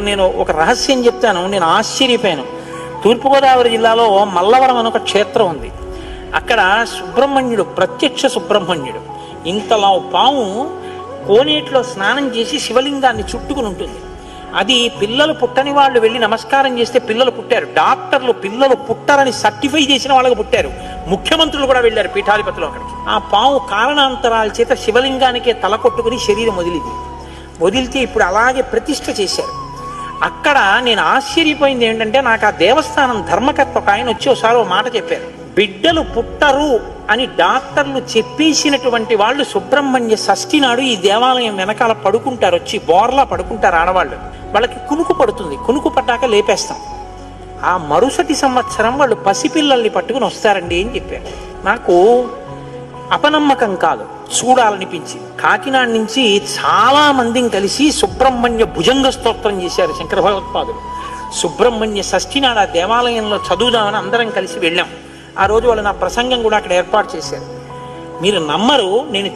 నేను ఒక రహస్యం చెప్తాను. నేను ఆశ్చర్యపోయాను. తూర్పుగోదావరి జిల్లాలో మల్లవరం అని ఒక క్షేత్రం ఉంది. అక్కడ సుబ్రహ్మణ్యుడు, ప్రత్యక్ష సుబ్రహ్మణ్యుడు, ఇంతలా పాము కోనేటిలో స్నానం చేసి శివలింగాన్ని చుట్టుకుని ఉంటుంది. అది పిల్లలు పుట్టని వాళ్ళు వెళ్ళి నమస్కారం చేస్తే పిల్లలు పుట్టారు. డాక్టర్లు పిల్లలు పుట్టారని సర్టిఫై చేసిన వాళ్ళకి పుట్టారు. ముఖ్యమంత్రులు కూడా వెళ్ళారు పీఠాధిపతులు అక్కడికి. ఆ పాము కారణాంతరాల చేత శివలింగానికే తల కొట్టుకుని శరీరం వదిలితే ఇప్పుడు అలాగే ప్రతిష్ఠ చేశారు. అక్కడ నేను ఆశ్చర్యపోయింది ఏంటంటే, నాకు ఆ దేవస్థానం ధర్మకర్త ఒక ఆయన వచ్చి ఒకసారి ఓ మాట చెప్పారు. బిడ్డలు పుట్టరు అని డాక్టర్లు చెప్పేసినటువంటి వాళ్ళు సుబ్రహ్మణ్య షష్ఠి నాడు ఈ దేవాలయం వెనకాల పడుకుంటారు, వచ్చి బోర్లా పడుకుంటారు ఆడవాళ్ళు. వాళ్ళకి కునుకు పడుతుంది, కునుకు పడ్డాక లేపేస్తాం. ఆ మరుసటి సంవత్సరం వాళ్ళు పసిపిల్లల్ని పట్టుకుని వస్తారండి అని చెప్పారు. నాకు అపనమ్మకం కాదు, చూడాలనిపించి కాకినాడ నుంచి చాలా మందిని కలిసి సుబ్రహ్మణ్య భుజంగ స్తోత్రం చేశారు శంకర భగవత్పాదులు. సుబ్రహ్మణ్య షష్ఠి నాడు ఆ దేవాలయంలో చదువుదామని అందరం కలిసి వెళ్ళాం. ఆ రోజు వాళ్ళు నా ప్రసంగం కూడా అక్కడ ఏర్పాటు చేశారు. మీరు నమ్మరు, నేను